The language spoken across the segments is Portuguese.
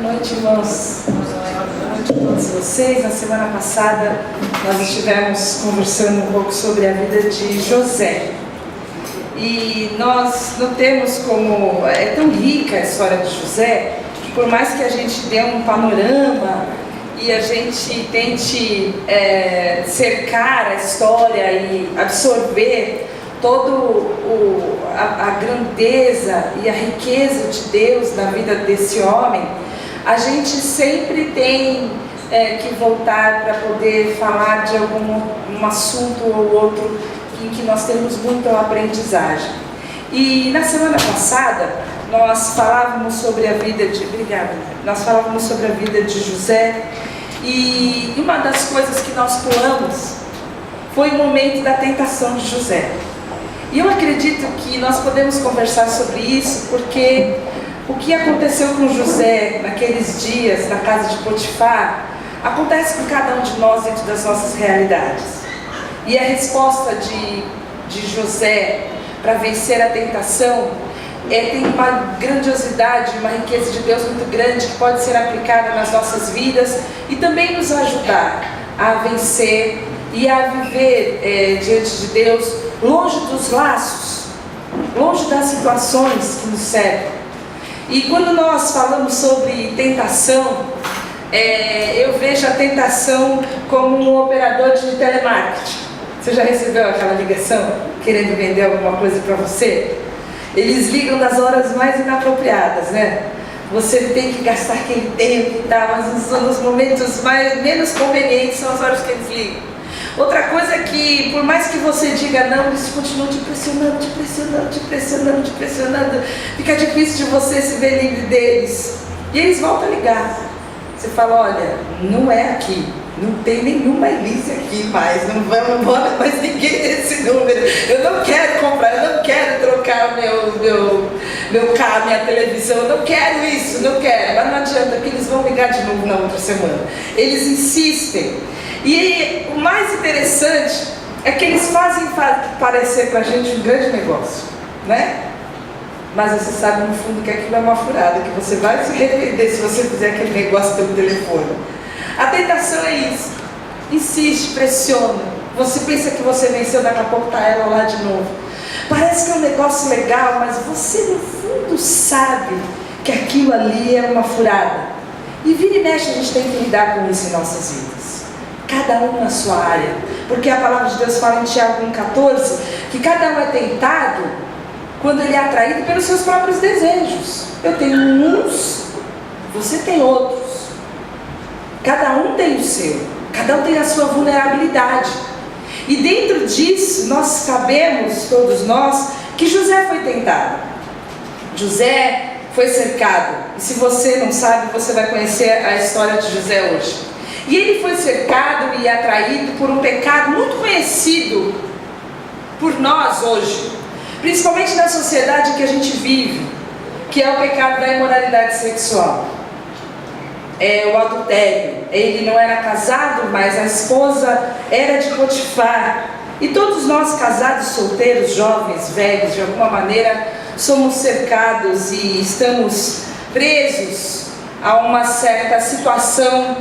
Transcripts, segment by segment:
noite, irmãos. Boa noite a todos vocês. Na semana passada nós estivemos conversando um pouco sobre a vida de José. E nós notemos como é tão rica a história de José, que por mais que a gente dê um panorama e a gente tente cercar a história e absorver toda a grandeza e a riqueza de Deus na vida desse homem, a gente sempre tem que voltar para poder falar de algum assunto ou outro em que nós temos muita aprendizagem. E na semana passada nós falávamos sobre a vida de... Nós falávamos sobre a vida de José, e uma das coisas que nós pulamos foi o momento da tentação de José. E eu acredito que nós podemos conversar sobre isso, porque o que aconteceu com José naqueles dias na casa de Potifar acontece com cada um de nós dentro das nossas realidades. E a resposta de José para vencer a tentação tem uma grandiosidade, uma riqueza de Deus muito grande que pode ser aplicada nas nossas vidas e também nos ajudar a vencer e a viver diante de Deus, longe dos laços, longe das situações que nos cercam. E quando nós falamos sobre tentação, eu vejo a tentação como um operador de telemarketing. Você já recebeu aquela ligação querendo vender alguma coisa para você? Eles ligam nas horas mais inapropriadas, né? Você tem que gastar aquele tempo e tal, mas nos momentos menos convenientes são as horas que eles ligam. Outra coisa é que, por mais que você diga não, eles continuam te pressionando, te pressionando, te pressionando, te pressionando. Fica difícil de você se ver livre deles. E eles voltam a ligar. Você fala, olha, não é aqui. Não tem nenhuma Elise aqui mais. Não mora mais ninguém nesse número. Eu não quero comprar, eu não quero trocar meu carro, minha televisão. Eu não quero isso, não quero. Mas não adianta, que eles vão ligar de novo na outra semana. Eles insistem. E o mais interessante é que eles fazem parecer para a gente um grande negócio, né? Mas você sabe no fundo que aquilo é uma furada, que você vai se arrepender se você fizer aquele negócio pelo telefone. A tentação é isso. Insiste, pressiona. Você pensa que você venceu, daqui a pouco está ela lá de novo. Parece que é um negócio legal, mas você no fundo sabe que aquilo ali é uma furada. E vira e mexe, a gente tem que lidar com isso em nossas vidas. Cada um na sua área, porque a palavra de Deus fala em Tiago 1,14 que cada um é tentado quando ele é atraído pelos seus próprios desejos. Eu tenho uns, você tem outros, cada um tem o seu, cada um tem a sua vulnerabilidade, e dentro disso nós sabemos, todos nós, que José foi tentado. José foi cercado, e se você não sabe, você vai conhecer a história de José hoje. E ele foi cercado e atraído por um pecado muito conhecido por nós hoje, principalmente na sociedade que a gente vive, que é o pecado da imoralidade sexual. É o adultério. Ele não era casado, mas a esposa era de Potifar. E todos nós, casados, solteiros, jovens, velhos, de alguma maneira, somos cercados e estamos presos a uma certa situação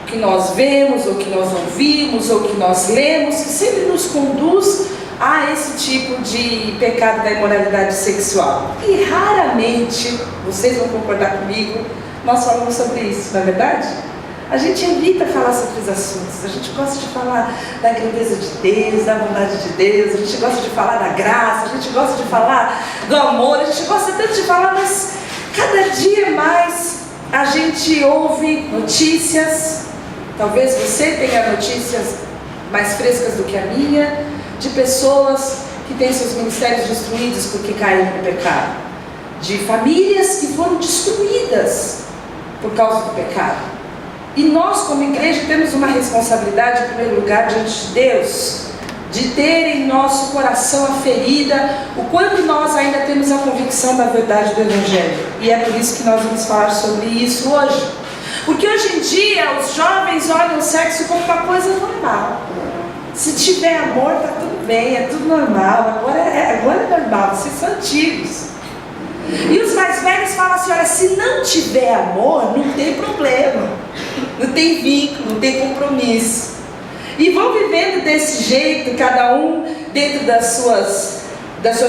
que nós vemos, ou que nós ouvimos, ou que nós lemos, que sempre nos conduz a esse tipo de pecado da imoralidade sexual. E raramente, vocês vão concordar comigo, nós falamos sobre isso, não é verdade? A gente evita falar sobre os assuntos, a gente gosta de falar da grandeza de Deus, da bondade de Deus, a gente gosta de falar da graça, a gente gosta de falar do amor, a gente gosta tanto de falar, mas cada dia mais a gente ouve notícias. Talvez você tenha notícias mais frescas do que a minha, de pessoas que têm seus ministérios destruídos porque caíram no pecado, de famílias que foram destruídas por causa do pecado. E nós, como igreja, temos uma responsabilidade, em primeiro lugar, diante de Deus, de ter em nosso coração a ferida, o quanto nós ainda temos a convicção da verdade do Evangelho. E é por isso que nós vamos falar sobre isso hoje. Porque hoje em dia os jovens olham o sexo como uma coisa normal. Se tiver amor, está tudo bem, é tudo normal. Agora é normal, vocês são antigos. E os mais velhos falam assim: olha, se não tiver amor, não tem problema, não tem vínculo, não tem compromisso. E vão vivendo desse jeito, cada um dentro das suas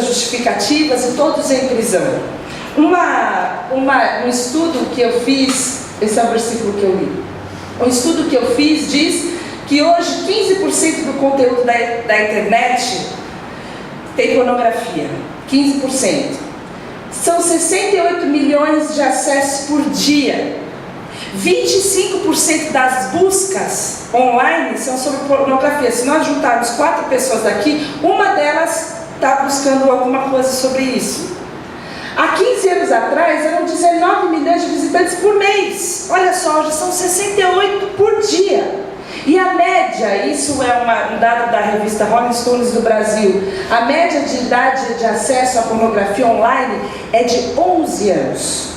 justificativas, e todos em prisão. Um estudo que eu fiz, esse é o versículo que eu li. Um estudo que eu fiz diz que hoje 15% do conteúdo da internet tem pornografia. 15%. São 68 milhões de acessos por dia. 25% das buscas online são sobre pornografia. Se nós juntarmos 4 pessoas daqui, uma delas está buscando alguma coisa sobre isso. Há 15 anos atrás eram 19 milhões de visitantes por mês. Olha só, hoje são 68 por dia. E a média, isso é um dado da revista Rolling Stones do Brasil, a média de idade de acesso à pornografia online é de 11 anos.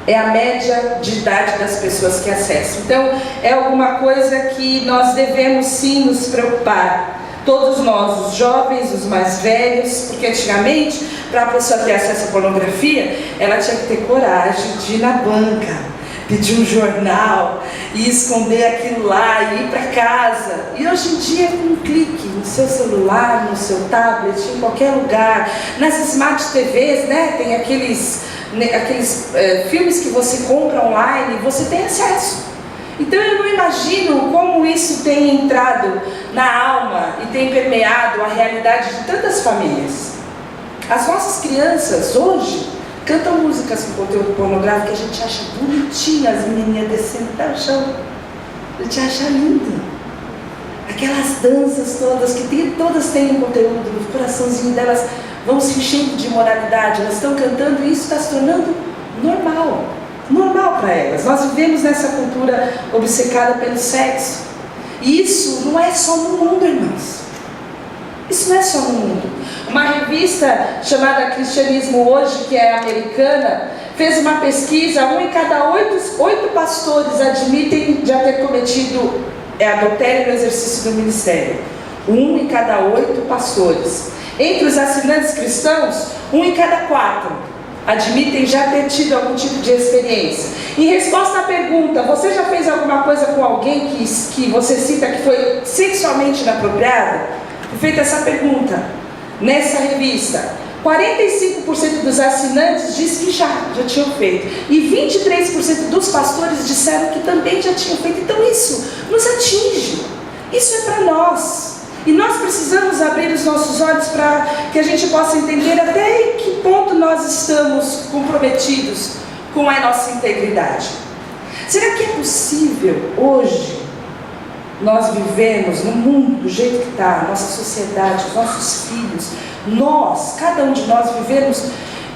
É a média de idade das pessoas que acessam. Então, é alguma coisa que nós devemos sim nos preocupar. Todos nós, os jovens, os mais velhos, porque antigamente, para a pessoa ter acesso à pornografia, ela tinha que ter coragem de ir na banca, pedir um jornal e esconder aquilo lá e ir para casa. E hoje em dia, com um clique no seu celular, no seu tablet, em qualquer lugar, nas Smart TVs, né, tem aqueles filmes que você compra online, você tem acesso. Então eu não imagino como isso tem entrado na alma e tem permeado a realidade de tantas famílias. As nossas crianças hoje cantam músicas com conteúdo pornográfico que a gente acha bonitinha, as menininhas descendo até o chão. A gente acha lindo. Aquelas danças todas, todas têm um conteúdo, o coraçãozinho delas vão se enchendo de moralidade, elas estão cantando e isso está se tornando normal para elas. Nós vivemos nessa cultura obcecada pelo sexo. E isso não é só no mundo, irmãos. Isso não é só no mundo. Uma revista chamada Cristianismo Hoje, que é americana, fez uma pesquisa. 1 em cada 8 pastores admitem já ter cometido adultério no exercício do ministério. 1 em cada 8 pastores. Entre os assinantes cristãos, 1 em cada 4 admitem já ter tido algum tipo de experiência. Em resposta à pergunta, você já fez alguma coisa com alguém que você cita que foi sexualmente inapropriada? Foi feita essa pergunta nessa revista. 45% dos assinantes diz que já tinham feito. E 23% dos pastores disseram que também já tinham feito. Então isso nos atinge. Isso é para nós. E nós precisamos abrir os nossos olhos para que a gente possa entender até em que ponto nós estamos comprometidos com a nossa integridade. Será que é possível hoje nós vivemos no mundo do jeito que está, a nossa sociedade, os nossos filhos, cada um de nós vivemos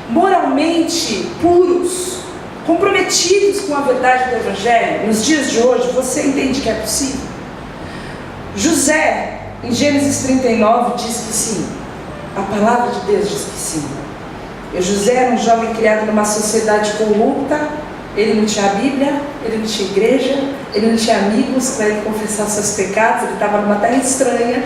moralmente puros, comprometidos com a verdade do Evangelho? Nos dias de hoje, você entende que é possível? José, em Gênesis 39, diz que sim. A palavra de Deus diz que sim. José era um jovem criado numa sociedade corrupta. Ele não tinha a Bíblia, ele não tinha igreja, ele não tinha amigos para ele confessar seus pecados. Ele estava numa terra estranha.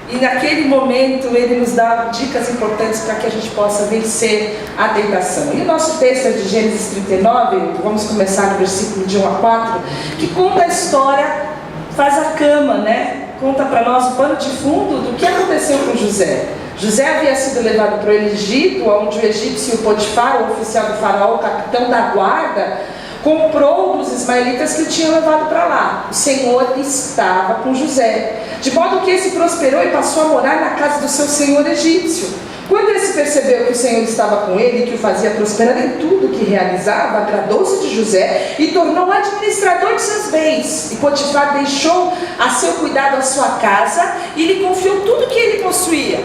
E naquele momento ele nos dá dicas importantes para que a gente possa vencer a tentação. E o nosso texto é de Gênesis 39, vamos começar no versículo de 1 a 4, que conta a história, faz a cama, né? Conta para nós o pano de fundo do que aconteceu com José. José havia sido levado para o Egito, onde o egípcio Potifar, o oficial do faraó, o capitão da guarda, comprou dos ismaelitas que o tinham levado para lá. O Senhor estava com José, de modo que esse prosperou e passou a morar na casa do seu senhor egípcio. Quando esse percebeu que o Senhor estava com ele e que o fazia prosperar em tudo que realizava, agradou-se de José e tornou administrador de seus bens. E Potifar deixou a seu cuidado a sua casa e lhe confiou tudo que ele possuía.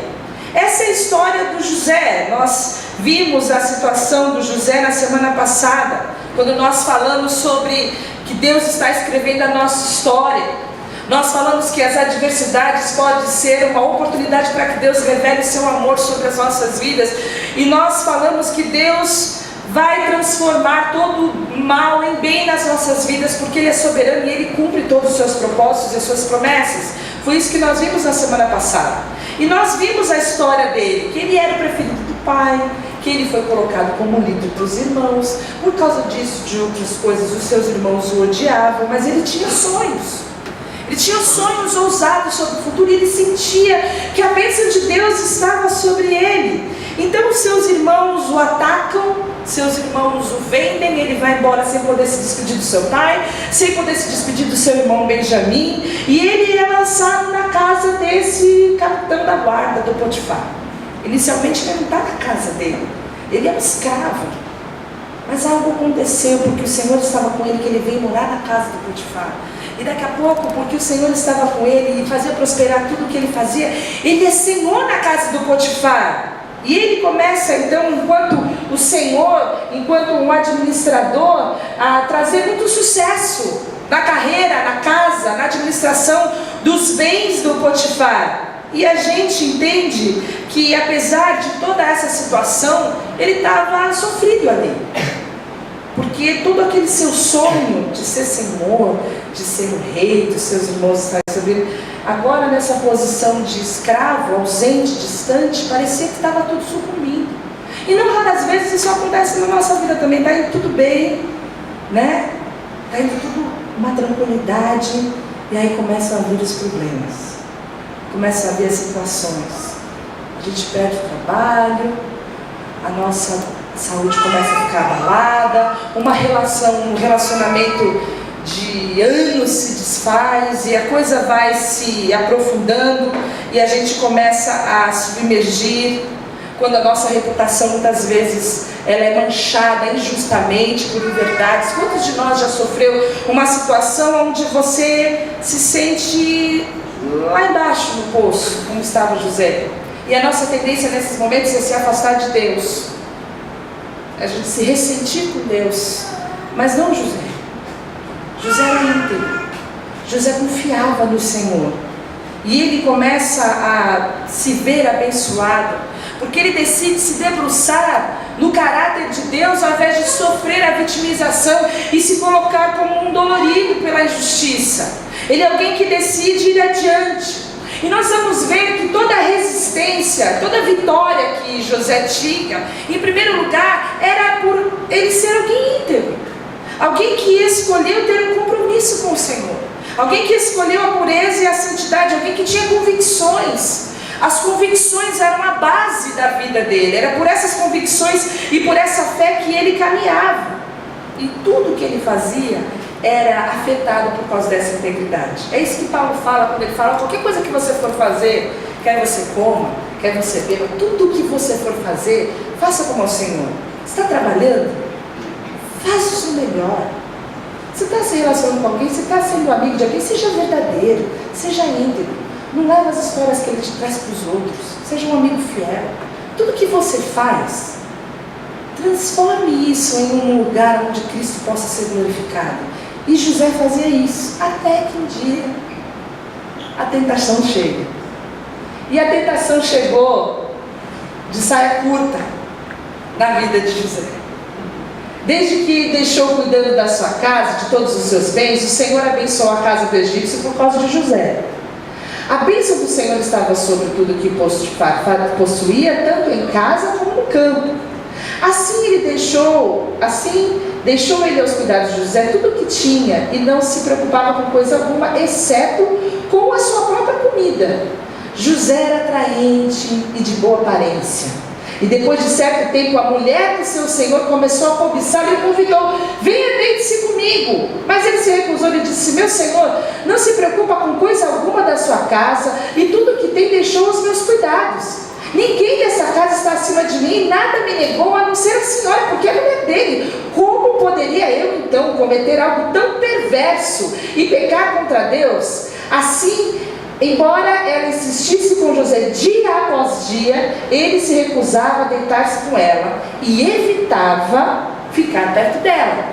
Essa é a história do José. Nós vimos a situação do José na semana passada, quando nós falamos sobre que Deus está escrevendo a nossa história. Nós falamos que as adversidades podem ser uma oportunidade para que Deus revele o seu amor sobre as nossas vidas. E nós falamos que Deus vai transformar todo o mal em bem nas nossas vidas, porque Ele é soberano e Ele cumpre todos os seus propósitos e as suas promessas. Foi isso que nós vimos na semana passada. E nós vimos a história dele, que ele era o preferido do pai, que ele foi colocado como líder dos irmãos. Por causa disso, de outras coisas, os seus irmãos o odiavam, mas ele tinha sonhos. Ele tinha sonhos ousados sobre o futuro e ele sentia que a bênção de Deus estava sobre ele. Então os seus irmãos o atacam, seus irmãos o vendem, ele vai embora sem poder se despedir do seu pai, sem poder se despedir do seu irmão Benjamim, e ele é lançado na casa desse capitão da guarda do Potifar. Inicialmente ele não está na casa dele, ele é um escravo, mas algo aconteceu, porque o Senhor estava com ele, que ele veio morar na casa do Potifar. E daqui a pouco, porque o Senhor estava com ele e fazia prosperar tudo o que ele fazia, ele é senhor na casa do Potifar. E ele começa então, enquanto o Senhor, enquanto um administrador, a trazer muito sucesso na carreira, na casa, na administração dos bens do Potifar. E a gente entende que, apesar de toda essa situação, ele estava sofrido ali. Porque todo aquele seu sonho de ser senhor, de ser o rei, dos seus irmãos estarem sobre ele, agora nessa posição de escravo, ausente, distante, parecia que estava tudo sucumbindo. E não raras vezes isso acontece na nossa vida também, está indo tudo bem, né? Está indo tudo uma tranquilidade, e aí começam a vir os problemas, começam a vir as situações. A gente perde o trabalho, a nossa saúde começa a ficar abalada, um relacionamento de anos se desfaz e a coisa vai se aprofundando e a gente começa a submergir, quando a nossa reputação muitas vezes ela é manchada injustamente por inverdades. Quantos de nós já sofreu uma situação onde você se sente lá embaixo no poço, como estava José, e a nossa tendência nesses momentos é se afastar de Deus, a gente se ressentir com Deus, mas não José. José era íntegro, José confiava no Senhor, e ele começa a se ver abençoado, porque ele decide se debruçar no caráter de Deus, ao invés de sofrer a vitimização e se colocar como um dolorido pela injustiça. Ele é alguém que decide ir adiante. E nós vamos ver que toda a resistência, toda a vitória que José tinha, em primeiro lugar, era por ele ser alguém íntegro, alguém que escolheu ter um compromisso com o Senhor, alguém que escolheu a pureza e a santidade, alguém que tinha convicções. As convicções eram a base da vida dele, era por essas convicções e por essa fé que ele caminhava, e tudo que ele fazia era afetado por causa dessa integridade. É isso que Paulo fala quando ele fala: qualquer coisa que você for fazer, quer você coma, quer você beba, tudo que você for fazer, faça como ao Senhor. Você está trabalhando? Faz o seu melhor. Você está se relacionando com alguém, você está sendo amigo de alguém, seja verdadeiro, seja íntegro. Não leva as histórias que ele te traz para os outros, seja um amigo fiel. Tudo que você faz, transforme isso em um lugar onde Cristo possa ser glorificado. E José fazia isso, até que um dia a tentação chega. E a tentação chegou de saia curta na vida de José. Desde que deixou cuidando da sua casa, de todos os seus bens, o Senhor abençoou a casa do egípcio por causa de José. A bênção do Senhor estava sobre tudo que Potifar possuía, tanto em casa como no campo. Assim deixou ele aos cuidados de José tudo o que tinha, e não se preocupava com coisa alguma, exceto com a sua própria comida. José era atraente e de boa aparência. E depois de certo tempo, a mulher do seu senhor começou a cobiçá-lo e o convidou: venha, deite-se comigo. Mas ele se recusou e disse: meu senhor não se preocupa com coisa alguma da sua casa, e tudo que tem deixou aos meus cuidados. Ninguém dessa casa está acima de mim, e nada me negou, a não ser a senhora, porque é a mulher dele. Como poderia eu então cometer algo tão perverso e pecar contra Deus? Assim, embora ela insistisse com José dia após dia, ele se recusava a deitar-se com ela e evitava ficar perto dela.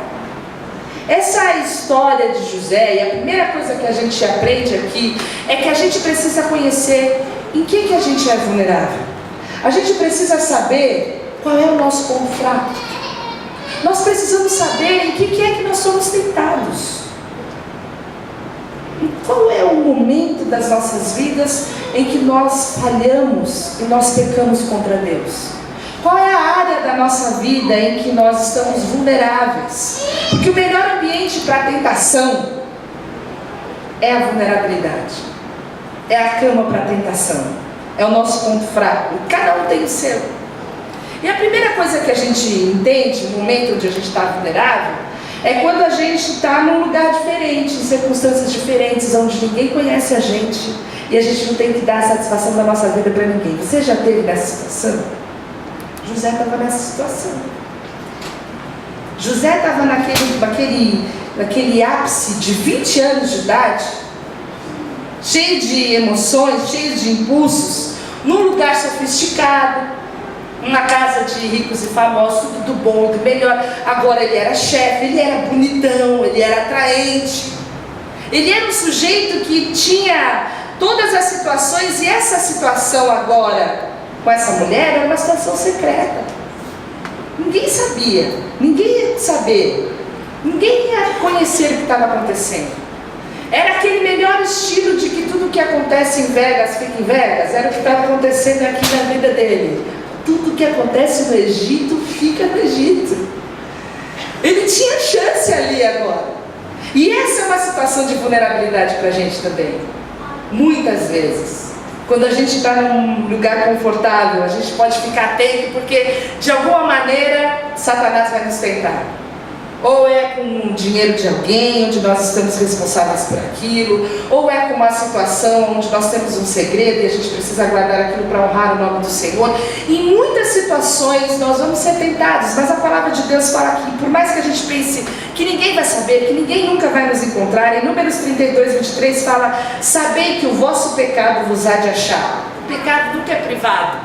Essa história de José, e a primeira coisa que a gente aprende aqui, é que a gente precisa conhecer em que a gente é vulnerável. A gente precisa saber qual é o nosso ponto fraco. Nós precisamos saber em que é que nós somos tentados. E qual é o momento das nossas vidas em que nós falhamos e nós pecamos contra Deus? Qual é a área área da nossa vida em que nós estamos vulneráveis. Porque o melhor ambiente para a tentação é a vulnerabilidade. É a cama para a tentação. É o nosso ponto fraco. Cada um tem o seu. E a primeira coisa que a gente entende no momento onde a gente está vulnerável é quando a gente está num lugar diferente, em circunstâncias diferentes, onde ninguém conhece a gente e a gente não tem que dar a satisfação da nossa vida para ninguém. Você já esteve nessa situação? José estava nessa situação. José estava naquele ápice de 20 anos de idade, cheio de emoções, cheio de impulsos, num lugar sofisticado, uma casa de ricos e famosos, tudo do bom, do melhor. Agora ele era chefe, ele era bonitão, ele era atraente. Ele era um sujeito que tinha todas as situações, e essa situação agora, com essa mulher, era uma situação secreta. Ninguém sabia, ninguém ia saber, ninguém ia conhecer o que estava acontecendo. Era aquele melhor estilo de que tudo que acontece em Vegas fica em Vegas, era o que estava acontecendo aqui na vida dele. Tudo que acontece no Egito fica no Egito. Ele tinha chance ali agora. E essa é uma situação de vulnerabilidade para a gente também. Muitas vezes, quando a gente está num lugar confortável, a gente pode ficar atento, porque de alguma maneira Satanás vai nos tentar. Ou é com o dinheiro de alguém, onde nós estamos responsáveis por aquilo, ou é com uma situação onde nós temos um segredo e a gente precisa guardar aquilo para honrar o nome do Senhor. Em muitas situações nós vamos ser tentados, mas a palavra de Deus fala que, por mais que a gente pense que ninguém vai saber, que ninguém nunca vai nos encontrar, em Números 32, 23 fala: sabei que o vosso pecado vos há de achar. O pecado nunca é privado,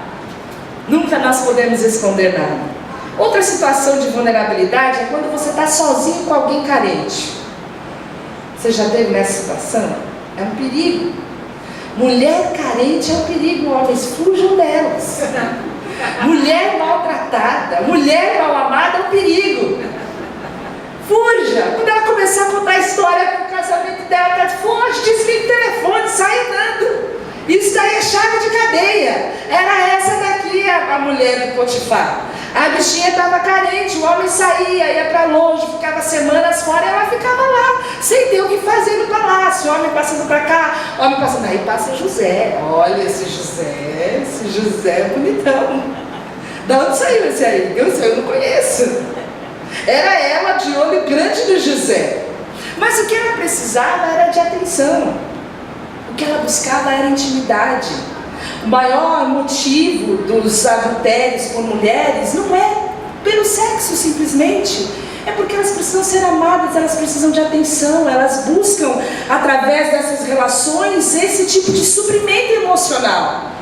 nunca nós podemos esconder nada. Outra situação de vulnerabilidade é quando você está sozinho com alguém carente. Você já esteve nessa situação? É um perigo. Mulher carente é um perigo, homens, fujam delas. Mulher maltratada, mulher mal amada é um perigo. Fuja. Quando ela começar a contar a história do casamento dela, ela foge, desliga o telefone, sai andando. Isso daí é chave de cadeia. Era essa daqui a mulher do Potifar. A bichinha estava carente, o homem saía, ia para longe, ficava semanas fora e ela ficava lá, sem ter o que fazer no palácio. O homem passando para cá, o homem passando. Aí passa José. Olha esse José é bonitão. Da onde saiu esse aí? Eu não conheço. Era ela de olho grande no José. Mas o que ela precisava era de atenção. O que ela buscava era intimidade. O maior motivo dos adultérios por mulheres não é pelo sexo simplesmente, é porque elas precisam ser amadas, elas precisam de atenção, elas buscam através dessas relações esse tipo de suprimento emocional.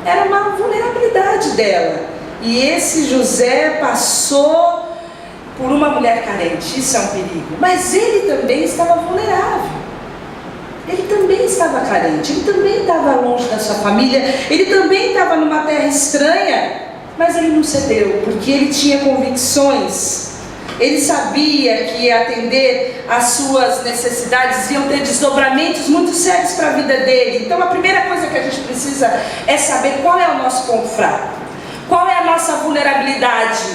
Era uma vulnerabilidade dela, e esse José passou por uma mulher carente. Isso é um perigo, mas ele também estava vulnerável. Ele também estava carente, ele também estava longe da sua família, ele também estava numa terra estranha, mas ele não cedeu, porque ele tinha convicções. Ele sabia que atender às suas necessidades iam ter desdobramentos muito sérios para a vida dele. Então a primeira coisa que a gente precisa é saber qual é o nosso ponto fraco, qual é a nossa vulnerabilidade,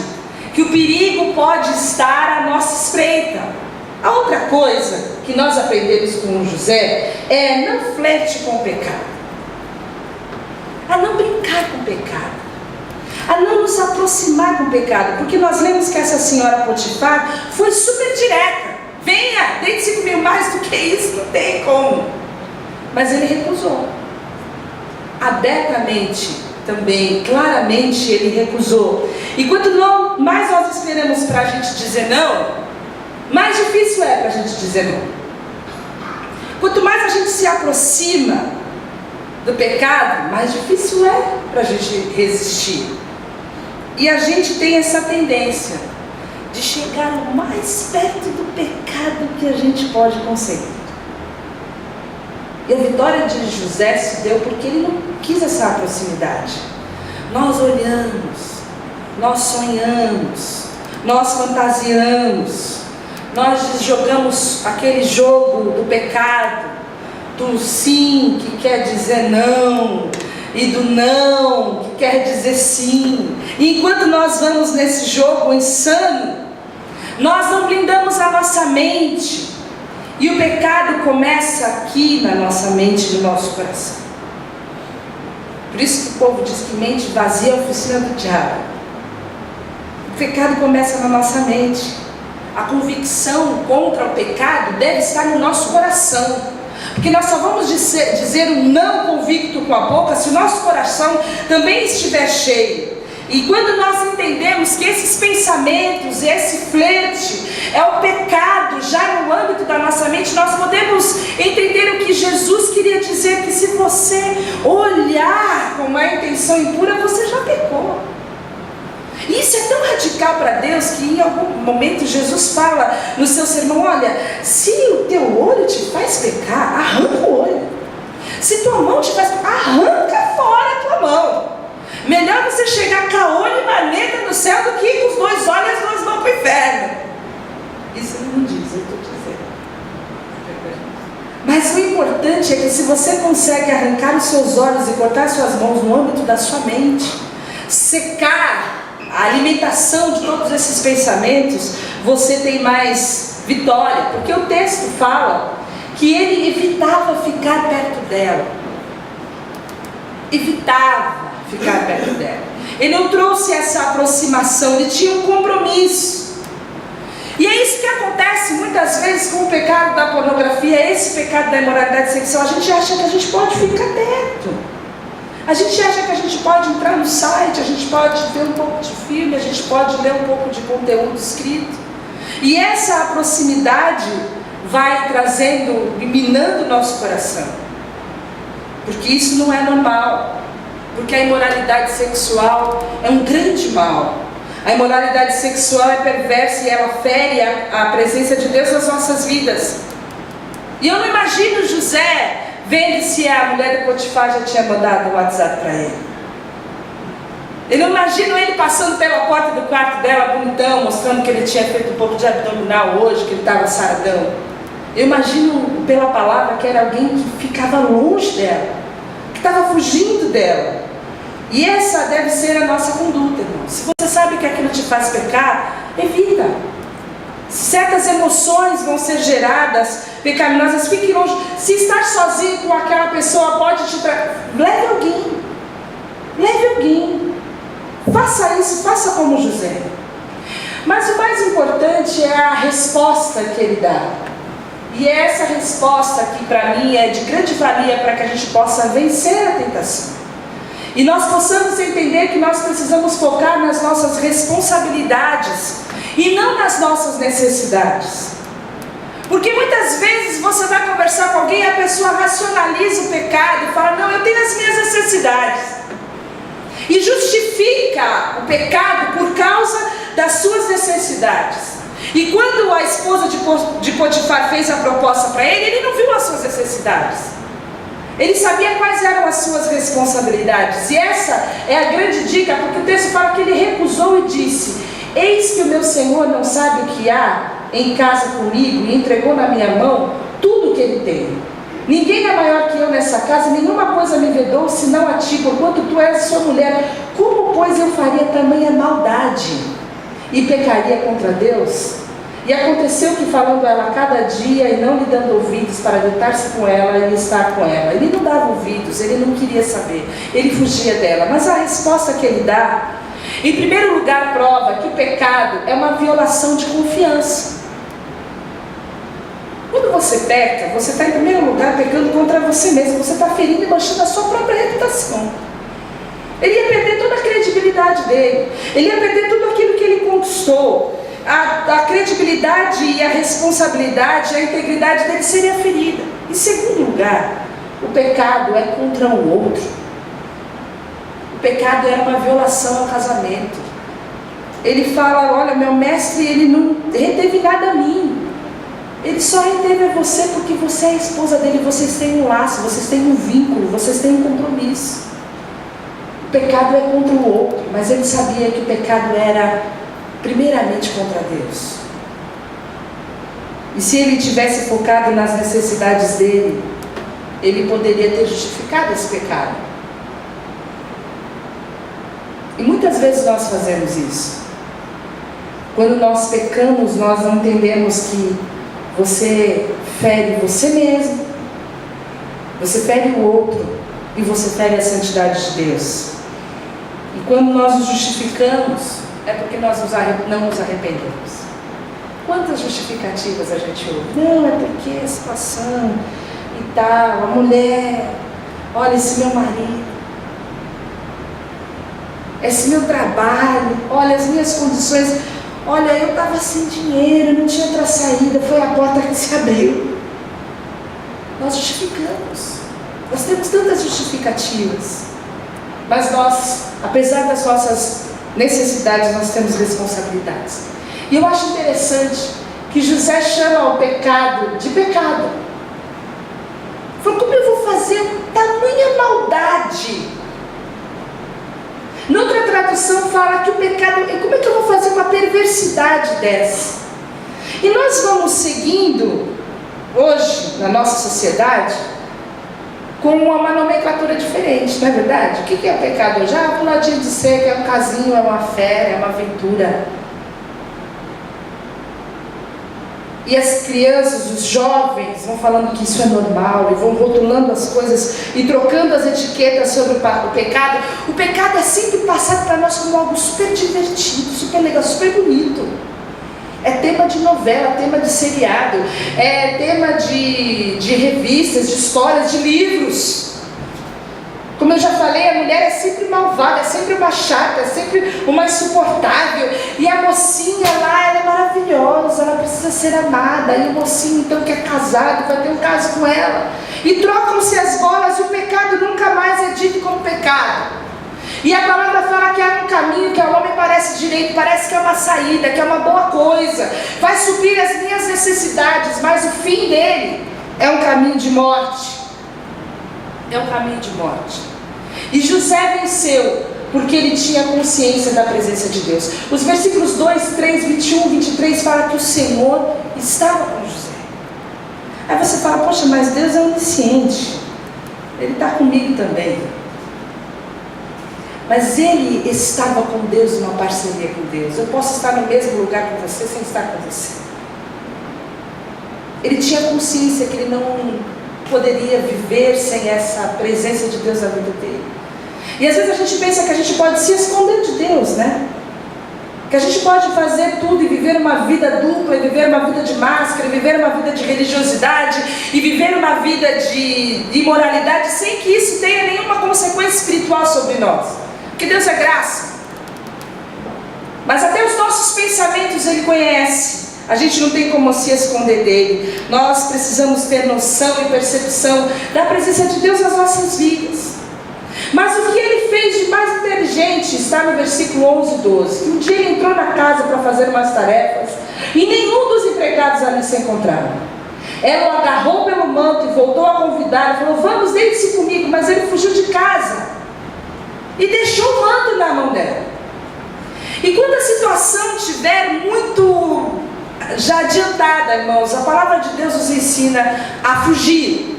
que o perigo pode estar à nossa espreita. A outra coisa que nós aprendemos com o José é: não flerte com o pecado, a não brincar com o pecado, a não nos aproximar com o pecado, porque nós lemos que essa senhora Potifar foi super direta: venha, deite-se comigo, mais do que isso, não tem como. Mas ele recusou, abertamente também, claramente ele recusou. E quanto mais nós esperamos para a gente dizer não, mais difícil é para a gente dizer não. Quanto mais a gente se aproxima do pecado, mais difícil é para a gente resistir. E a gente tem essa tendência de chegar o mais perto do pecado que a gente pode conseguir. E a vitória de José se deu porque ele não quis essa proximidade. Nós olhamos, nós sonhamos, nós fantasiamos, nós jogamos aquele jogo do pecado, do sim que quer dizer não, e do não, que quer dizer sim. E enquanto nós vamos nesse jogo insano, nós não blindamos a nossa mente. E o pecado começa aqui na nossa mente, no nosso coração. Por isso que o povo diz que mente vazia é a oficina do diabo. O pecado começa na nossa mente. A convicção contra o pecado deve estar no nosso coração. Porque nós só vamos dizer um não convicto com a boca se o nosso coração também estiver cheio. E quando nós entendemos que esses pensamentos, esse flerte é o pecado já no âmbito da nossa mente, nós podemos entender o que Jesus queria dizer, que se você olhar com uma intenção impura, você já pecou. Isso é tão radical para Deus que em algum momento Jesus fala no seu sermão: olha, se o teu olho te faz pecar, arranca o olho. Se tua mão te faz pecar, arranca fora a tua mão. Melhor você chegar com a olho e maneta no céu do que com os dois olhos e as duas mãos para o inferno. Isso ele não diz, eu estou dizendo. Mas o importante é que se você consegue arrancar os seus olhos e cortar suas mãos no âmbito da sua mente, secar a alimentação de todos esses pensamentos, você tem mais vitória. Porque o texto fala que ele evitava ficar perto dela. Evitava ficar perto dela. Ele não trouxe essa aproximação, ele tinha um compromisso. E é isso que acontece muitas vezes com o pecado da pornografia, esse pecado da imoralidade sexual. A gente acha que a gente pode ficar perto. A gente acha que a gente pode entrar no site, a gente pode ver um pouco de filme, a gente pode ler um pouco de conteúdo escrito. E essa proximidade vai trazendo, minando o nosso coração. Porque isso não é normal. Porque a imoralidade sexual é um grande mal. A imoralidade sexual é perversa e ela fere a presença de Deus nas nossas vidas. E eu não imagino José vendo se a mulher do Potifar já tinha mandado um WhatsApp para ele. Eu não imagino ele passando pela porta do quarto dela, bonitão, mostrando que ele tinha feito um pouco de abdominal hoje, que ele estava saradão. Eu imagino pela palavra que era alguém que ficava longe dela, que estava fugindo dela. E essa deve ser a nossa conduta, irmão. Se você sabe que aquilo te faz pecar, evita. Certas emoções vão ser geradas pecaminosas, fique longe. Se estar sozinho com aquela pessoa pode te leve alguém. Leve alguém. Faça isso, faça como José. Mas o mais importante é a resposta que ele dá. E essa resposta que para mim é de grande valia para que a gente possa vencer a tentação. E nós possamos entender que nós precisamos focar nas nossas responsabilidades e não nas nossas necessidades. Porque muitas vezes você vai conversar com alguém e a pessoa racionaliza o pecado e fala: não, eu tenho as minhas necessidades. E justifica o pecado por causa das suas necessidades. E quando a esposa de Potifar fez a proposta para ele, ele não viu as suas necessidades. Ele sabia quais eram as suas responsabilidades. E essa é a grande dica, porque o texto fala que ele recusou e disse: eis que o meu Senhor não sabe o que há em casa comigo e entregou na minha mão tudo o que ele tem. Ninguém é maior que eu nessa casa, nenhuma coisa me vedou senão a ti, porquanto tu és sua mulher. Como, pois, eu faria tamanha maldade e pecaria contra Deus? E aconteceu que, falando ela cada dia e não lhe dando ouvidos para deitar-se com ela e estar com ela, ele não dava ouvidos, ele não queria saber, ele fugia dela. Mas a resposta que ele dá, em primeiro lugar, prova que o pecado é uma violação de confiança. Quando você peca, você está em primeiro lugar pecando contra você mesmo, você está ferindo e manchando a sua própria reputação. Ele ia perder toda a credibilidade dele, ele ia perder tudo aquilo que ele conquistou. A credibilidade e a responsabilidade, a integridade dele seria ferida. Em segundo lugar, o pecado é contra o outro. O pecado é uma violação ao casamento. Ele fala: olha, meu mestre, ele não reteve nada a mim. Ele só reteve a você porque você é a esposa dele, vocês têm um laço, vocês têm um vínculo, vocês têm um compromisso. O pecado é contra o outro, mas ele sabia que o pecado era primeiramente contra Deus. E se ele tivesse focado nas necessidades dele, ele poderia ter justificado esse pecado. Quantas vezes nós fazemos isso? Quando nós pecamos, nós não entendemos que você fere você mesmo, você fere o outro e você fere a santidade de Deus. E quando nós nos justificamos, é porque nós não nos arrependemos. Quantas justificativas a gente ouve? Não, é porque a situação e tal, a mulher, olha esse meu marido, esse meu trabalho, olha as minhas condições, olha eu estava sem dinheiro, não tinha outra saída, foi a porta que se abriu. Nós justificamos, nós temos tantas justificativas, mas nós, apesar das nossas necessidades, nós temos responsabilidades. E eu acho interessante que José chama o pecado de pecado. Falou, como eu vou fazer tamanha maldade? Noutra tradução fala que o pecado, como é que eu vou fazer uma perversidade dessa? E nós vamos seguindo, hoje, na nossa sociedade, com uma nomenclatura diferente, não é verdade? O que é o pecado hoje? Ah, puladinho de seca, é um casinho, é uma fé, é uma aventura. E as crianças, os jovens vão falando que isso é normal e vão rotulando as coisas e trocando as etiquetas sobre o pecado. O pecado é sempre passado para nós como algo super divertido, super legal, super bonito. É tema de novela, tema de seriado, é tema de revistas, de histórias, de livros. Como eu já falei, a mulher é sempre malvada, é sempre uma chata, é sempre uma insuportável. E a mocinha lá, ela é maravilhosa, ela precisa ser amada. E o mocinho então que é casado, vai ter um caso com ela. E trocam-se as bolas e o pecado nunca mais é dito como pecado. E a palavra fala que há um caminho que ao homem parece direito, parece que é uma saída, que é uma boa coisa. Vai suprir as minhas necessidades, mas o fim dele é um caminho de morte. É um caminho de morte. E José venceu porque ele tinha consciência da presença de Deus. Os versículos 2, 3, 21, 23 falam que o Senhor estava com José. Aí você fala, poxa, mas Deus é onisciente, Ele está comigo também. Mas ele estava com Deus, uma parceria com Deus. Eu posso estar no mesmo lugar com você sem estar com você. Ele tinha consciência que ele não poderia viver sem essa presença de Deus na vida dele. E às vezes a gente pensa que a gente pode se esconder de Deus, né? Que a gente pode fazer tudo e viver uma vida dupla, e viver uma vida de máscara, e viver uma vida de religiosidade, e viver uma vida de imoralidade, sem que isso tenha nenhuma consequência espiritual sobre nós. Porque Deus é graça. Mas até os nossos pensamentos Ele conhece. A gente não tem como se esconder dele. Nós precisamos ter noção e percepção da presença de Deus nas nossas vidas. Mas o que ele fez de mais inteligente está no versículo 11 e 12. Que um dia ele entrou na casa para fazer umas tarefas e nenhum dos empregados ali se encontrava. Ela o agarrou pelo manto e voltou a convidar. Ele falou, vamos, deite-se comigo. Mas ele fugiu de casa e deixou o manto na mão dela. E quando a situação estiver muito já adiantada, irmãos, a palavra de Deus nos ensina a fugir.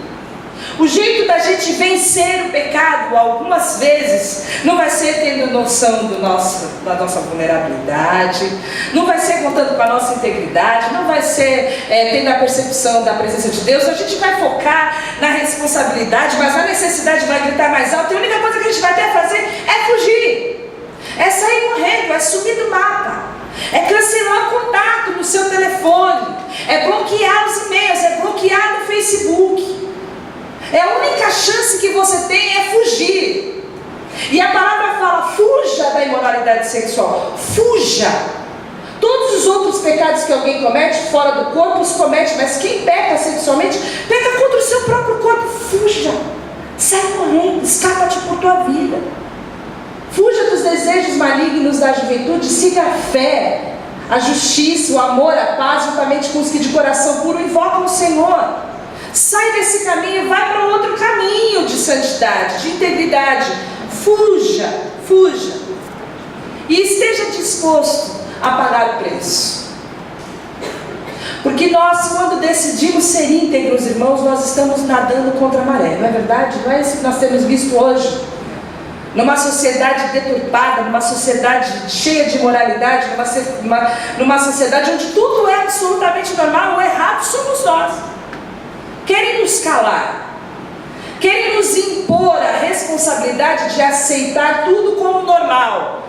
O jeito da gente vencer o pecado, algumas vezes, não vai ser tendo noção da nossa vulnerabilidade, não vai ser contando com a nossa integridade, não vai ser tendo a percepção da presença de Deus. A gente vai focar na responsabilidade, mas a necessidade vai gritar mais alto, e a única coisa que a gente vai ter a fazer é fugir, é sair correndo, é sumir do mapa, é cancelar o contato no seu telefone, é bloquear os e-mails, é bloquear no Facebook. É a única chance que você tem é fugir. E a palavra fala, fuja da imoralidade sexual. Fuja. Todos os outros pecados que alguém comete fora do corpo, os comete, mas quem peca sexualmente, peca contra o seu próprio corpo. Fuja. Sai correndo, escapa-te por tua vida. Fuja dos desejos malignos da juventude, siga a fé, a justiça, o amor, a paz, juntamente com os que de coração puro invocam o Senhor. Sai desse caminho e vai para outro caminho de santidade, de integridade. Fuja, fuja. E esteja disposto a pagar o preço. Porque nós, quando decidimos ser íntegros, irmãos, nós estamos nadando contra a maré, não é verdade? Não é isso que nós temos visto hoje. numa sociedade deturpada, numa sociedade cheia de imoralidade, numa sociedade onde tudo é absolutamente normal, o errado somos nós. Querem nos calar, querem nos impor a responsabilidade de aceitar tudo como normal,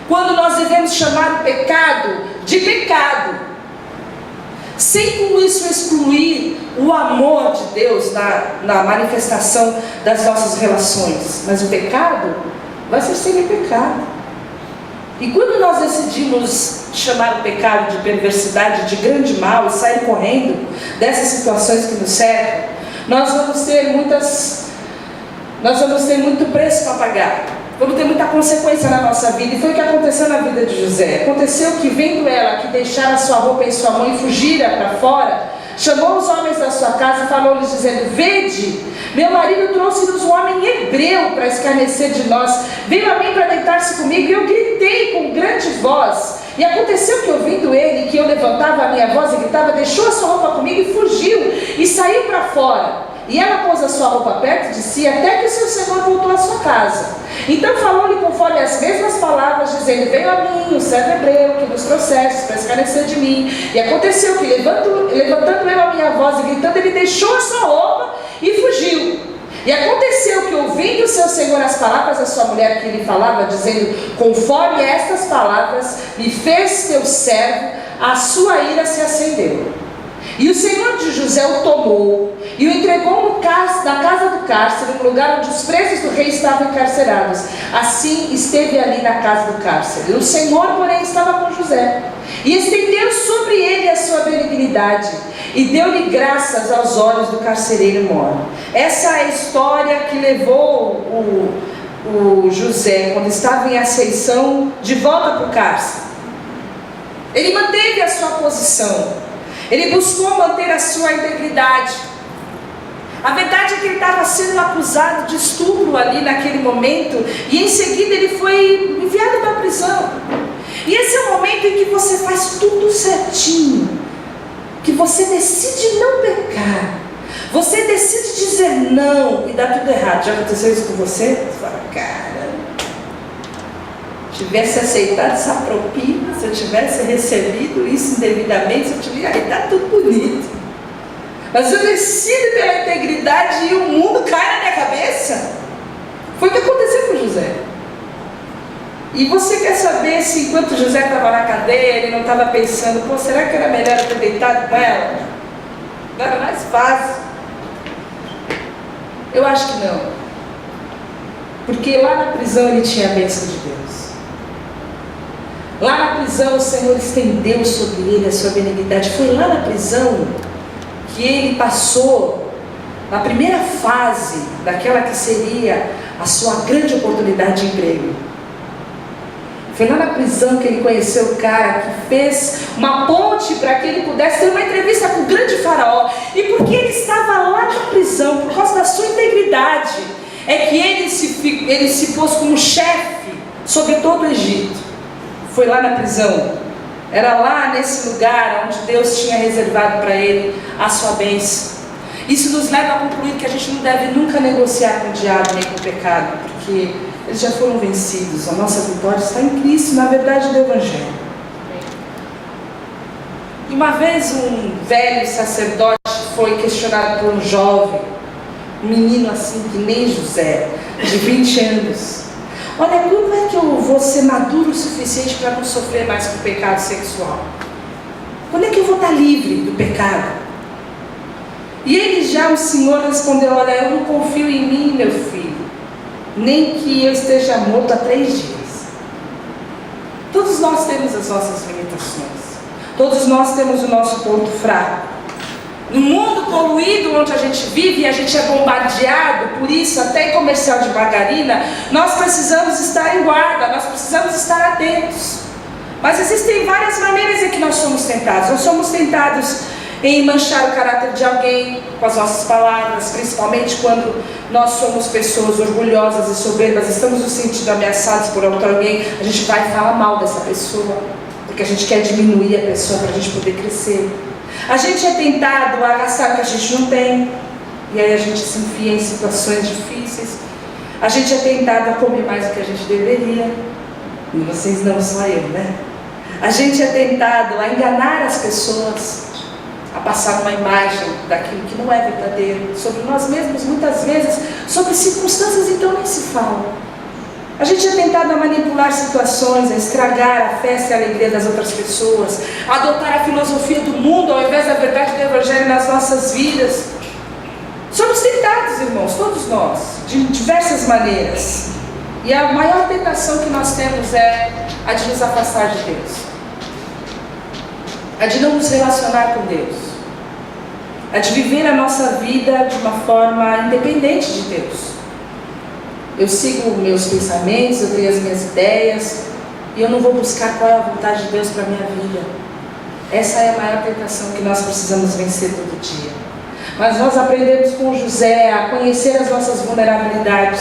quando nós devemos chamar o pecado de pecado, sem com isso excluir o amor de Deus na manifestação das nossas relações. Mas o pecado vai ser sempre pecado. E quando nós decidimos chamar o pecado de perversidade, de grande mal, e sair correndo dessas situações que nos cercam, nós vamos ter muito preço para pagar. Vamos ter muita consequência na nossa vida. E foi o que aconteceu na vida de José. Aconteceu que, vendo ela que deixara sua roupa em sua mão e fugira para fora, chamou os homens da sua casa e falou-lhes dizendo: vede, meu marido trouxe-nos um homem hebreu para escarnecer de nós. Veio a mim para deitar-se comigo, e eu gritei com grande voz. E aconteceu que, ouvindo ele, que eu levantava a minha voz e gritava, deixou a sua roupa comigo e fugiu, e saiu para fora. E ela pôs a sua roupa perto de si, até que o seu senhor voltou à sua casa. Então falou-lhe conforme as mesmas palavras, dizendo: veio a mim o servo hebreu que nos trouxeste para escarnecer de mim. E aconteceu que, levantando eu a minha voz e gritando, ele deixou a sua roupa e fugiu. E aconteceu que, ouvindo o seu senhor as palavras da sua mulher que lhe falava, dizendo: conforme estas palavras me fez teu servo, a sua ira se acendeu. E o senhor de José o tomou e o entregou na casa do cárcere, no lugar onde os presos do rei estavam encarcerados. Assim esteve ali na casa do cárcere. O senhor, porém, estava com José e estendeu sobre ele a sua benignidade e deu-lhe graças aos olhos do carcereiro mor. Essa é a história que levou o José, quando estava em ascensão, de volta para o cárcere. Ele manteve a sua posição. Ele buscou manter a sua integridade. A verdade é que ele estava sendo acusado de estupro ali naquele momento, e em seguida ele foi enviado para a prisão. E esse é o momento em que você faz tudo certinho, que você decide não pecar, você decide dizer não e dá tudo errado. Já aconteceu isso com você? Você fala: cara, tivesse aceitado essa propina, se eu tivesse recebido isso indevidamente, se eu tivesse, aí está tudo bonito. Mas eu decido pela integridade e o mundo cai na minha cabeça. Foi o que aconteceu com José. E você quer saber se, enquanto José estava na cadeia, ele não estava pensando: pô, será que era melhor eu ter deitado com ela? Não era mais fácil? Eu acho que não. Porque lá na prisão ele tinha a bênção de Deus. Lá na prisão o Senhor estendeu sobre ele a sua benignidade. Foi lá na prisão que ele passou na primeira fase daquela que seria a sua grande oportunidade de emprego. Foi lá na prisão que ele conheceu o cara que fez uma ponte para que ele pudesse ter uma entrevista com o grande faraó. E porque ele estava lá na prisão, por causa da sua integridade, é que ele se pôs como chefe sobre todo o Egito. Foi lá na prisão, era lá nesse lugar onde Deus tinha reservado para ele a sua bênção. Isso nos leva a concluir que a gente não deve nunca negociar com o diabo nem com o pecado, porque eles já foram vencidos. A nossa vitória está em Cristo, na verdade do Evangelho. E uma vez um velho sacerdote foi questionado por um jovem, um menino assim que nem José, de 20 anos. Olha, como é que eu vou ser maduro o suficiente para não sofrer mais com o pecado sexual? Quando é que eu vou estar livre do pecado? E ele já, o Senhor, respondeu: olha, eu não confio em mim, meu filho, nem que eu esteja morto há 3 dias. Todos nós temos as nossas limitações. Todos nós temos o nosso ponto fraco. No mundo poluído onde a gente vive, e a gente é bombardeado por isso, até em comercial de margarina, nós precisamos estar em guarda, nós precisamos estar atentos. Mas existem várias maneiras em que nós somos tentados. Nós somos tentados em manchar o caráter de alguém com as nossas palavras, principalmente quando nós somos pessoas orgulhosas e soberbas, estamos nos sentindo ameaçados por alguém, a gente vai falar mal dessa pessoa, porque a gente quer diminuir a pessoa para a gente poder crescer. A gente é tentado a gastar o que a gente não tem, e aí a gente se enfia em situações difíceis. A gente é tentado a comer mais do que a gente deveria. E vocês não, só eu, né? A gente é tentado a enganar as pessoas, a passar uma imagem daquilo que não é verdadeiro, sobre nós mesmos, muitas vezes, sobre circunstâncias, então nem se fala. A gente é tentado a manipular situações, a estragar a festa e a alegria das outras pessoas, a adotar a filosofia do mundo ao invés da verdade do Evangelho nas nossas vidas. Somos tentados, irmãos, todos nós, de diversas maneiras. E a maior tentação que nós temos é a de nos afastar de Deus, a de não nos relacionar com Deus, a de viver a nossa vida de uma forma independente de Deus. Eu sigo meus pensamentos, eu tenho as minhas ideias, e eu não vou buscar qual é a vontade de Deus para a minha vida. Essa é a maior tentação que nós precisamos vencer todo dia. Mas nós aprendemos com José a conhecer as nossas vulnerabilidades,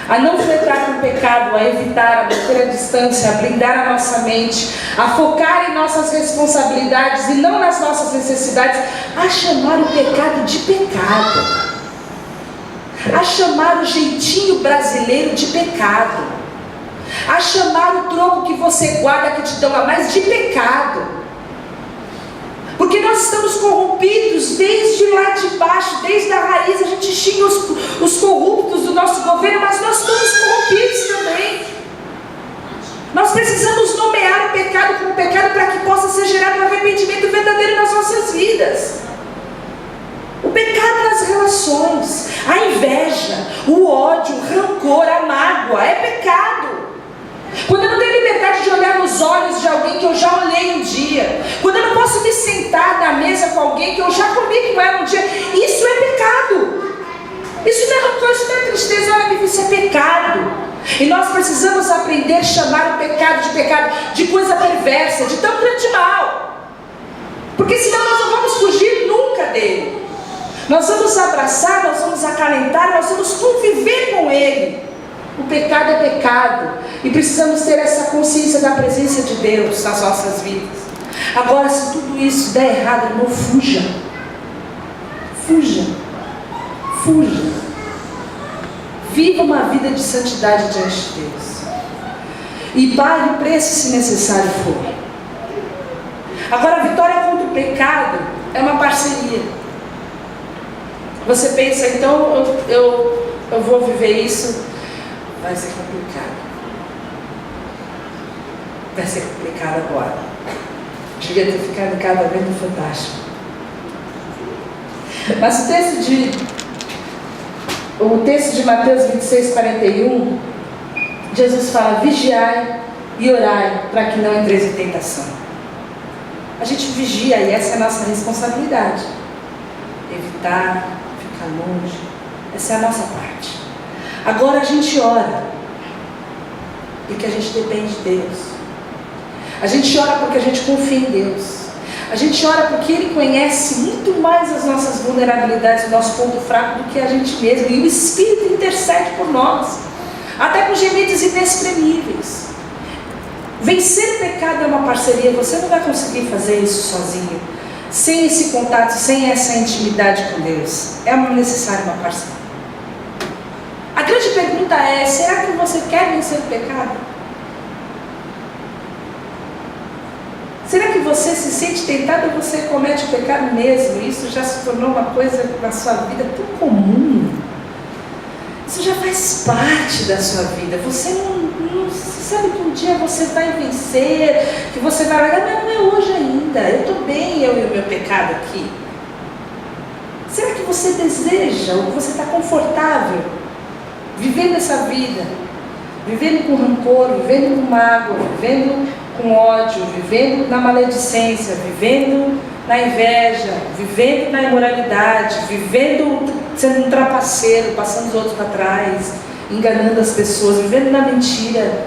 a não flertar com o pecado, a evitar, a manter a distância, a blindar a nossa mente, a focar em nossas responsabilidades e não nas nossas necessidades, a chamar o pecado de pecado, a chamar o jeitinho brasileiro de pecado, a chamar o troco que você guarda que te dão a mais de pecado. Porque nós estamos corrompidos desde lá de baixo, desde a raiz. A gente xinga os corruptos do nosso governo, mas nós estamos corrompidos também. Nós precisamos nomear o pecado como pecado para que possa ser gerado um arrependimento verdadeiro nas nossas vidas. O pecado nas relações, a inveja, o ódio, o rancor, a mágoa, é pecado. Quando eu não tenho liberdade de olhar nos olhos de alguém que eu já olhei um dia, quando eu não posso me sentar na mesa com alguém que eu já comi com ela um dia, isso é pecado. Isso não é rancor, isso não é tristeza, isso é pecado. E nós precisamos aprender a chamar o pecado, de coisa perversa, de tão grande mal. Porque senão nós não vamos fugir nunca dele. Nós vamos abraçar, nós vamos acalentar, nós vamos conviver com ele. O pecado é pecado, e precisamos ter essa consciência da presença de Deus nas nossas vidas. Agora, se tudo isso der errado, irmão, fuja. Fuja. Fuja. Viva uma vida de santidade diante de Deus. E pague o preço se necessário for. Agora, a vitória contra o pecado é uma parceria. Você pensa, então eu vou viver isso. Vai ser complicado. Vai ser complicado agora. Devia ter ficado cada vez no Fantástico. Mas o texto de Mateus 26, 41, Jesus fala: vigiai e orai para que não entreis em tentação. A gente vigia, e essa é a nossa responsabilidade. Evitar, ficar longe. Essa é a nossa parte. Agora a gente ora, porque a gente depende de Deus. A gente ora porque a gente confia em Deus. A gente ora porque Ele conhece muito mais as nossas vulnerabilidades, o nosso ponto fraco do que a gente mesmo. E o Espírito intercede por nós, até com gemidos inexprimíveis. Vencer o pecado é uma parceria. Você não vai conseguir fazer isso sozinho, sem esse contato, sem essa intimidade com Deus. É necessário uma parceria. A grande pergunta é: será que você quer vencer o pecado? Será que você se sente tentado ou você comete o pecado mesmo? Isso já se tornou uma coisa na sua vida tão comum. Isso já faz parte da sua vida. Você você sabe que um dia você vai vencer, que você vai largar, mas não é hoje ainda. Eu estou bem, eu e o meu pecado aqui. Será que você deseja, ou você está confortável vivendo essa vida, vivendo com rancor, vivendo com mágoa, vivendo com ódio, vivendo na maledicência, vivendo na inveja, vivendo na imoralidade, vivendo sendo um trapaceiro, passando os outros para trás, enganando as pessoas, vivendo na mentira?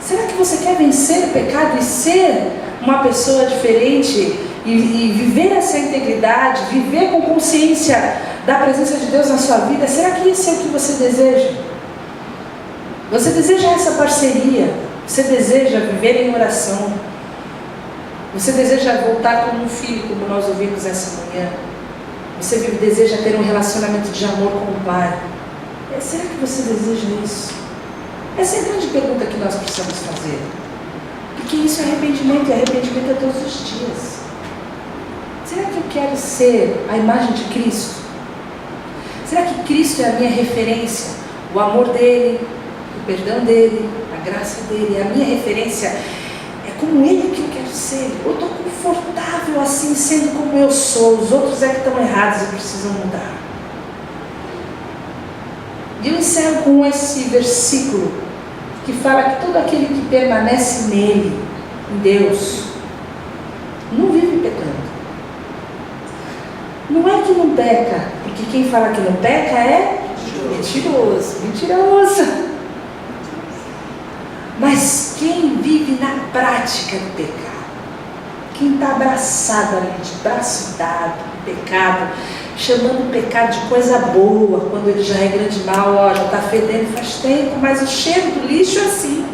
Será que você quer vencer o pecado e ser uma pessoa diferente e viver essa integridade, viver com consciência da presença de Deus na sua vida? Será que isso é o que você deseja? Você deseja essa parceria? Você deseja viver em oração? Você deseja voltar como um filho, como nós ouvimos essa manhã? Você deseja ter um relacionamento de amor com o Pai? Será que você deseja isso? Essa é a grande pergunta que nós precisamos fazer. Porque isso é arrependimento, e arrependimento é todos os dias. Será que eu quero ser a imagem de Cristo? Será que Cristo é a minha referência? O amor dele, o perdão dele, a graça dele, a minha referência é como ele que eu quero ser. Eu estou confortável assim, sendo como eu sou. Os outros é que estão errados e precisam mudar. E eu encerro com esse versículo que fala que todo aquele que permanece nele, em Deus, não vive pecando. Não é que não peca, porque quem fala que não peca é mentiroso, mentiroso. Mas quem vive na prática do pecado, quem está abraçado ali, de braço dado, com o pecado, chamando o pecado de coisa boa, quando ele já é grande mal, ó, já está fedendo faz tempo, mas o cheiro do lixo é assim.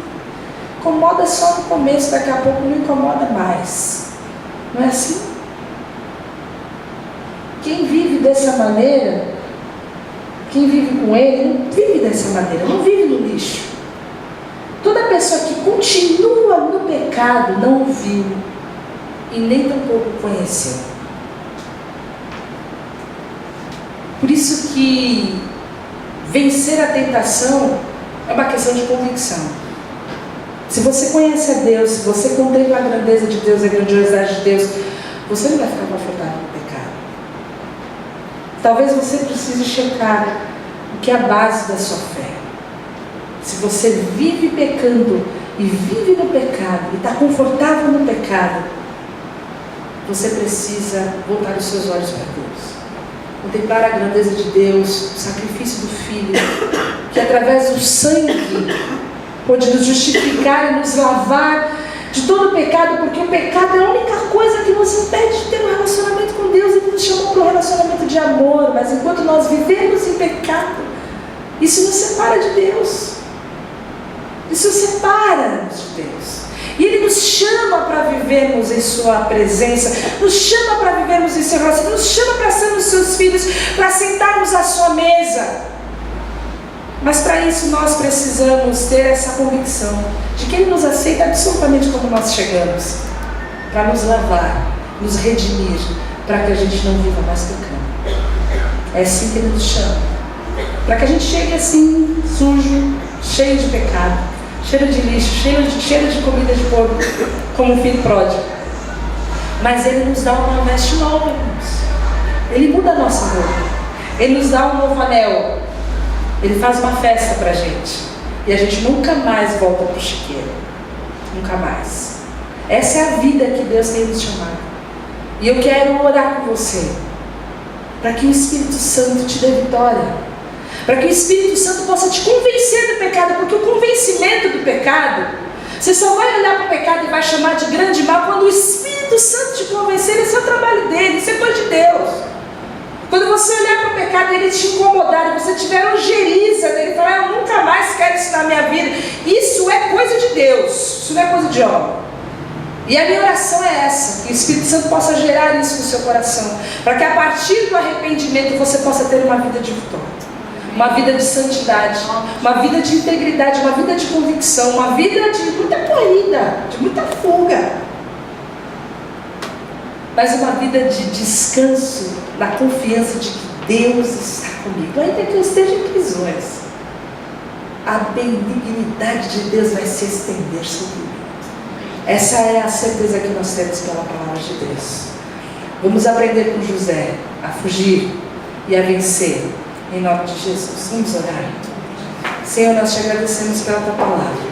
Incomoda só no começo, daqui a pouco não incomoda mais. Não é assim? Quem vive dessa maneira, quem vive com ele, não vive dessa maneira, não vive no lixo. Toda pessoa que continua no pecado não o viu e nem tampouco conheceu. Por isso que vencer a tentação é uma questão de convicção. Se você conhece a Deus, se você contempla a grandeza de Deus, a grandiosidade de Deus, você não vai ficar confortável no pecado. Talvez você precise checar o que é a base da sua fé. Se você vive pecando e vive no pecado e está confortável no pecado, você precisa voltar os seus olhos para Deus. Contemplar a grandeza de Deus, o sacrifício do Filho, que através do sangue pode nos justificar e nos lavar de todo o pecado, porque o pecado é a única coisa que nos impede de ter um relacionamento com Deus. Ele nos chamou para um relacionamento de amor, mas enquanto nós vivemos em pecado, isso nos separa de Deus. Isso separa-nos de Deus. E Ele nos chama para vivermos em Sua presença, nos chama para vivermos em Seu relacionamento, nos chama para sermos Seus filhos, para sentarmos à Sua mesa. Mas para isso nós precisamos ter essa convicção de que Ele nos aceita absolutamente como nós chegamos, para nos lavar, nos redimir, para que a gente não viva mais pecando. É assim que Ele nos chama. Para que a gente chegue assim, sujo, cheio de pecado, cheiro de lixo, cheiro de comida de porco, como o filho pródigo. Mas Ele nos dá uma veste nova, irmãos. Ele muda a nossa roupa. Ele nos dá um novo anel. Ele faz uma festa para a gente. E a gente nunca mais volta para o chiqueiro. Nunca mais. Essa é a vida que Deus tem nos chamado. E eu quero orar com você, para que o Espírito Santo te dê vitória. Para que o Espírito Santo possa te convencer do pecado, porque o convencimento do pecado, você só vai olhar para o pecado e vai chamar de grande mal quando o Espírito Santo te convencer. Esse é o trabalho dele, isso é coisa de Deus. Quando você olhar para o pecado e ele te incomodar, e você tiver ojeriza dele, falar, eu nunca mais quero isso na minha vida, isso é coisa de Deus, isso não é coisa de homem. E a minha oração é essa, que o Espírito Santo possa gerar isso no seu coração, para que a partir do arrependimento você possa ter uma vida de vitória, uma vida de santidade, uma vida de integridade, uma vida de convicção, uma vida de muita corrida, de muita fuga, mas uma vida de descanso, na confiança de que Deus está comigo, ainda que eu esteja em prisões, a benignidade de Deus vai se estender sobre mim. Essa é a certeza que nós temos pela palavra de Deus. Vamos aprender com José a fugir e a vencer, em nome de Jesus. Vamos orar. Senhor, nós te agradecemos pela tua palavra,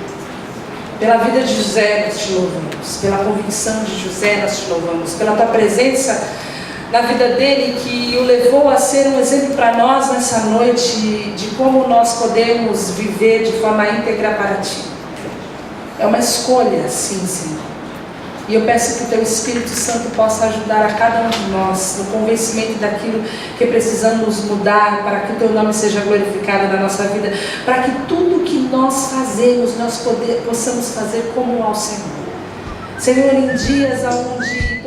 pela vida de José nós te louvamos, pela convicção de José nós te louvamos, pela tua presença na vida dele, que o levou a ser um exemplo para nós nessa noite de como nós podemos viver de forma íntegra para ti. É uma escolha, sim, Senhor. E eu peço que o teu Espírito Santo possa ajudar a cada um de nós no convencimento daquilo que precisamos mudar, para que o teu nome seja glorificado na nossa vida, para que tudo que nós fazemos, nós possamos fazer como ao Senhor. Senhor, em dias onde